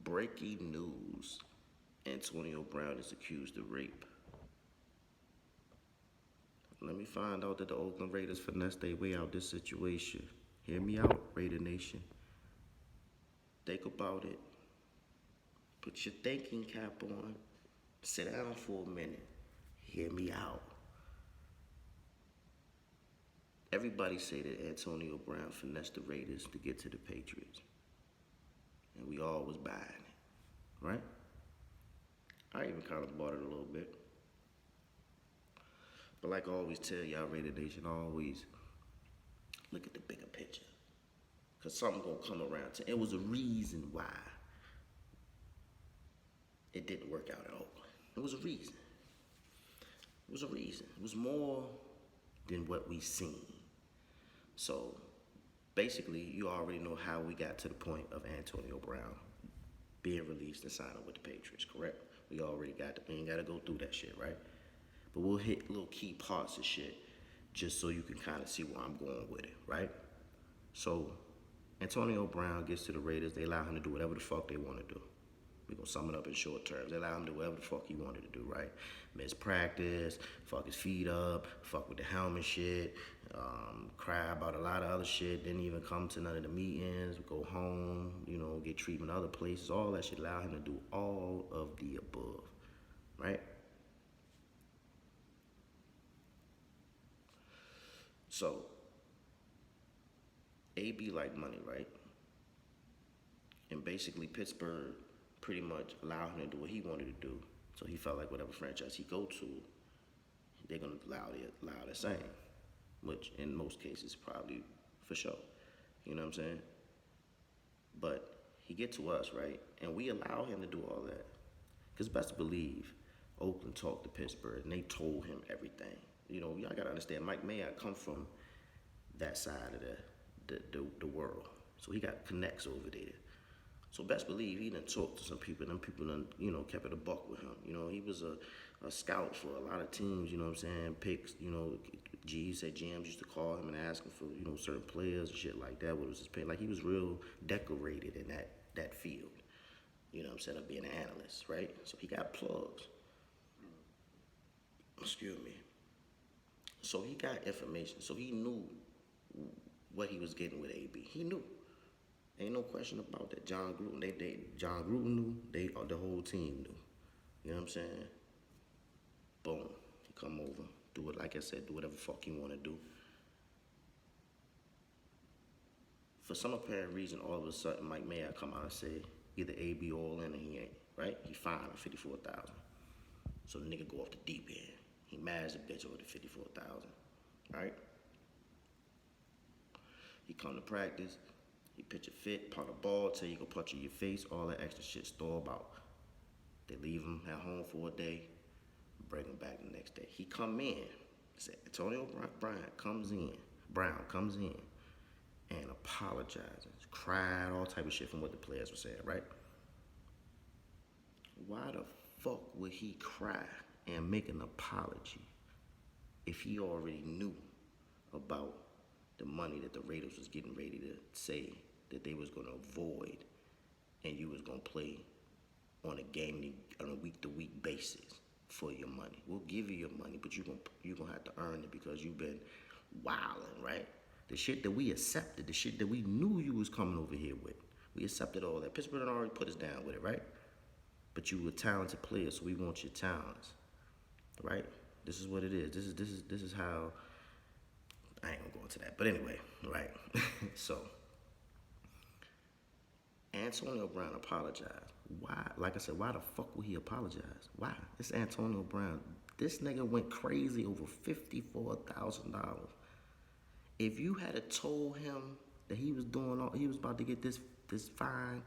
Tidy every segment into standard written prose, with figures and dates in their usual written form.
Breaking news. Antonio Brown is accused of rape. Let me find out that the Oakland Raiders finessed their way out this situation. Hear me out, Raider Nation. Think about it. Put your thinking cap on. Sit down for a minute. Hear me out. Everybody say that Antonio Brown finessed the Raiders to get to the Patriots. And we all was buying it, right? I even kind of bought it a little bit. But like I always tell y'all, Raider Nation, always look at the bigger picture. Because something going to come around. It was a reason why it didn't work out at all. It was a reason. It was a reason. It was more than what we seen. So basically, you already know how we got to the point of Antonio Brown being released and signing with the Patriots, correct? We already got we ain't got to go through that shit, right? But we'll hit little key parts of shit just so you can kind of see where I'm going with it, right? So Antonio Brown gets to the Raiders. They allow him to do whatever the fuck they want to do. We're going to sum it up in short terms. They allow him to do whatever the fuck he wanted to do, right? Miss practice, fuck his feet up, fuck with the helmet shit, cry about a lot of other shit, didn't even come to none of the meetings, go home, get treatment other places. All that shit allow him to do all of the above, right? So, AB like money, right? And basically Pittsburgh pretty much allowed him to do what he wanted to do. So he felt like whatever franchise he go to, they're gonna allow the same, which in most cases probably for sure. You know what I'm saying? But he get to us, right? And we allow him to do all that. Because best believe, Oakland talked to Pittsburgh and they told him everything. Y'all gotta understand, Mike Mayock come from that side of the world. So he got connects over there. So best believe he done talked to some people, and them people done, kept it a buck with him. He was a scout for a lot of teams, you know what I'm saying, picks, G said GMs used to call him and ask him for, certain players and shit like that. What was his pay? Like he was real decorated in that field, you know what I'm saying, of being an analyst, right? So he got plugs. Excuse me. So he got information. So he knew what he was getting with AB. He knew. Ain't no question about that. John Gruden, John Gruden knew. The whole team knew. You know what I'm saying? Boom. He come over, do it like I said, do whatever fuck you want to do. For some apparent reason, all of a sudden, Mike Mayock come out and say either AB all in or he ain't. Right? He fined him $54,000. So the nigga go off the deep end. He mad as a bitch over the $54,000. Right? He come to practice. He pitch a fit, pound a ball, tell you go punch in your face, all that extra shit store about. They leave him at home for a day, bring him back the next day. He come in, said Antonio Brown comes in and apologizes, cried, all type of shit from what the players were saying, right? Why the fuck would he cry and make an apology if he already knew about the money that the Raiders was getting ready to say that they was going to avoid and you was going to play on a week-to-week basis for your money? We'll give you your money, but you're gonna have to earn it because you've been wilding, right? The shit that we accepted, the shit that we knew you was coming over here with. We accepted all that. Pittsburgh already put us down with it, right? But you were a talented player, so we want your talents, right? This is what it is. This is how. I ain't gonna go into that, but anyway, right? So Antonio Brown apologized. Why? Like I said, why the fuck would he apologize? Why? It's Antonio Brown. This nigga went crazy over $54,000. If you had told him that he was about to get this fine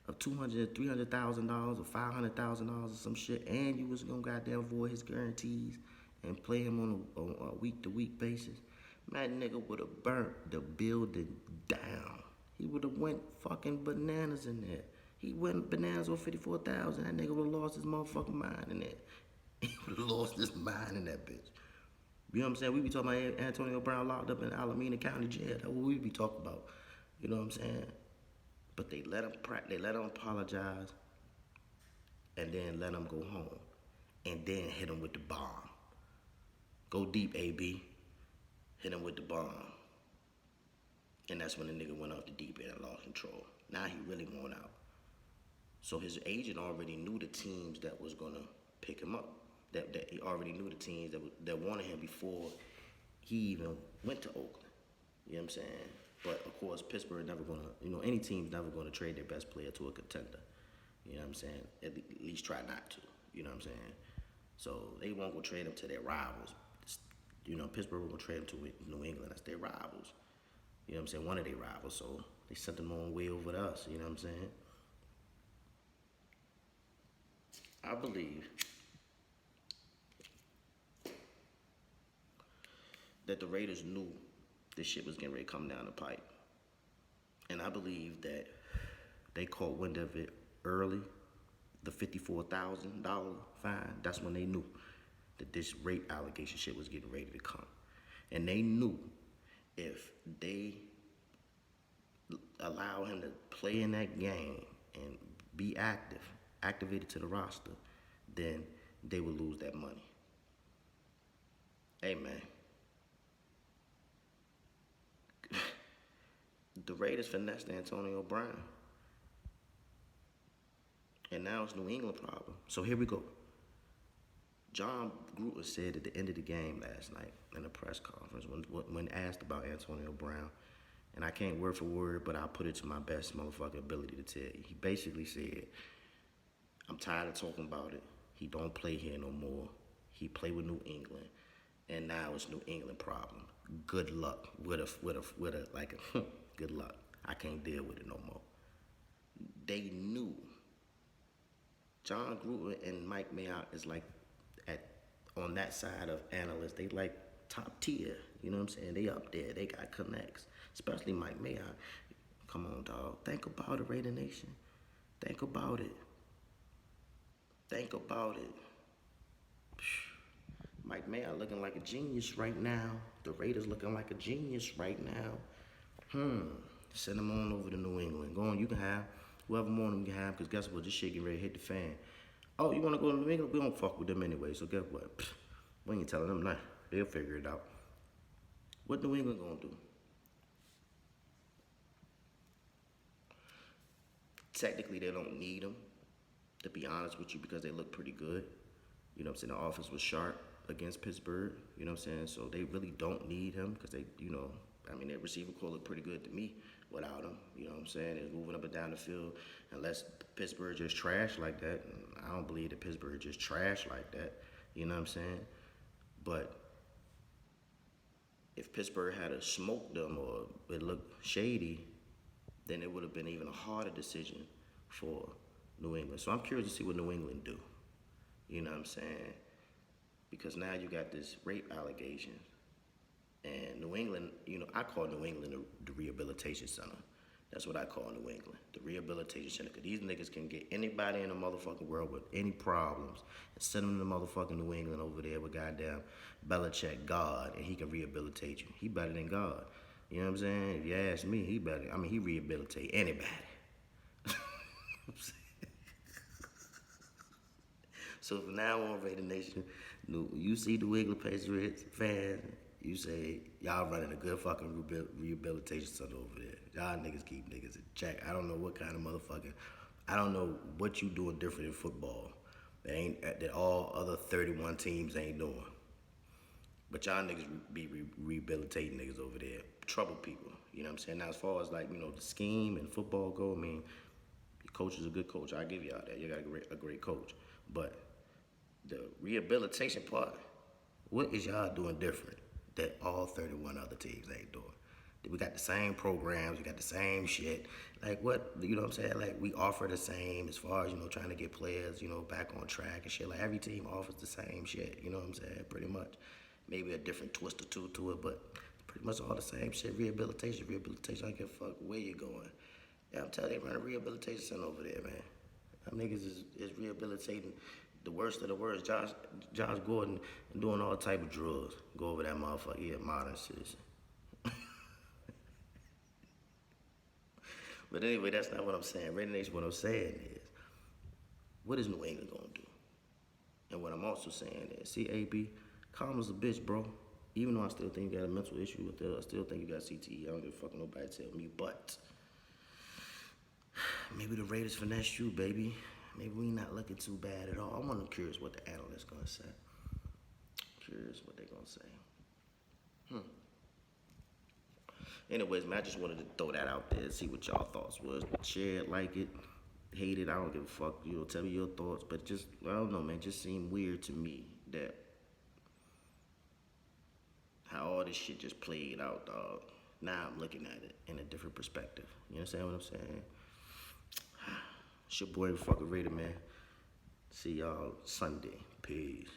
of $200,000, $300,000 or $500,000 or some shit, and you was gonna goddamn void his guarantees and play him on a week-to-week basis, that nigga would have burnt the building down. He would have went fucking bananas in there. He went bananas on 54,000. That nigga would have lost his motherfucking mind in there. He would have lost his mind in that bitch. You know what I'm saying? We be talking about Antonio Brown locked up in Alameda County Jail. That's what we be talking about. You know what I'm saying? but they let him apologize, and then let him go home, and then hit him with the bomb. Go deep, AB. Hit him with the bomb. And that's when the nigga went off the deep end and lost control. Now he really won out. So his agent already knew the teams that was gonna pick him up. That he already knew the teams that wanted him before he even went to Oakland. You know what I'm saying? But of course, Pittsburgh never gonna, any team's never gonna trade their best player to a contender. You know what I'm saying? At least try not to. You know what I'm saying? So they won't go trade him to their rivals. Pittsburgh will go trade him to New England. That's their rivals. You know what I'm saying? One of their rivals. So they sent them on way over to us. You know what I'm saying? I believe that the Raiders knew this shit was getting ready to come down the pipe. And I believe that they caught wind of it early, the $54,000 fine. That's when they knew that this rape allegation shit was getting ready to come. And they knew if they allow him to play in that game and be activated to the roster, then they would lose that money. Hey, man. The Raiders finessed Antonio Brown. And now it's New England problem. So here we go. John Gruden said at the end of the game last night in a press conference when asked about Antonio Brown, and I can't word for word, but I'll put it to my best motherfucking ability to tell you. He basically said, I'm tired of talking about it. He don't play here no more. He play with New England, and now it's New England problem. Good luck with a good luck. I can't deal with it no more. They knew. John Gruden and Mike Mayock is like on that side of analysts. They like top tier. You know what I'm saying? They up there. They got connects. Especially Mike Mayock. Come on, dog. Think about it, Raider Nation. Think about it. Think about it. Mike Mayock looking like a genius right now. The Raiders looking like a genius right now. Send them on over to New England. Go on, you can have whoever more of them you can have, because guess what? This shit getting ready to hit the fan. Oh, you want to go to New England? We don't fuck with them anyway, so guess what? We ain't telling them nothing. They'll figure it out. What New England gonna do? Technically, they don't need them, to be honest with you, because they look pretty good. You know what I'm saying? The offense was sharp against Pittsburgh. You know what I'm saying? So they really don't need him because they, their receiver core looked pretty good to me without him. You know what I'm saying? They're moving up and down the field. Unless Pittsburgh just trash like that. I don't believe that Pittsburgh just trash like that. You know what I'm saying? But if Pittsburgh had to smoke them or it looked shady, then it would have been even a harder decision for New England. So I'm curious to see what New England do. You know what I'm saying? Because now you got this rape allegation. And New England, I call New England the rehabilitation center. That's what I call New England, the rehabilitation center. Because these niggas can get anybody in the motherfucking world with any problems and send them to motherfucking New England over there with goddamn Belichick, God, and he can rehabilitate you. He better than God. You know what I'm saying? If you ask me, he better. He rehabilitate anybody. So from now on, Raider Nation, you see the New England Patriots fans, you say, y'all running a good fucking rehabilitation center over there. Y'all niggas keep niggas in check. I don't know what kind of motherfucking, I don't know what you doing different in football that all other 31 teams ain't doing. But y'all niggas be rehabilitating niggas over there. Trouble people, you know what I'm saying? Now, as far as the scheme and football go, your coach is a good coach. I give y'all that. You got a great coach. But the rehabilitation part, what is y'all doing different that all 31 other teams ain't doing? We got the same programs, we got the same shit. What, you know what I'm saying? We offer the same as far as, trying to get players, back on track and shit. Every team offers the same shit, you know what I'm saying? Pretty much. Maybe a different twist or two to it, but pretty much all the same shit. Rehabilitation. I don't give a fuck where you're going. Yeah, I'm telling you, they run a rehabilitation center over there, man. Them niggas is rehabilitating the worst of the worst. Josh Gordon doing all type of drugs. Go over that motherfucker. He a modern citizen. But anyway, that's not what I'm saying. Raider Nation, what I'm saying is, what is New England gonna do? And what I'm also saying is, see, AB, calm as a bitch, bro. Even though I still think you got a mental issue with it, I still think you got CTE. I don't give a fuck nobody tell me, but maybe the Raiders finesse you, baby. Maybe we not looking too bad at all. I'm curious what the analysts gonna say. Curious what they gonna say. Anyways, man, I just wanted to throw that out there, see what y'all thoughts was. Share it, like it, hate it. I don't give a fuck. You know, tell me your thoughts. But just, I don't know, man. It just seemed weird to me that how all this shit just played out, dog. Now I'm looking at it in a different perspective. You understand what I'm saying? It's your boy, fucking Raider, man. See y'all Sunday. Peace.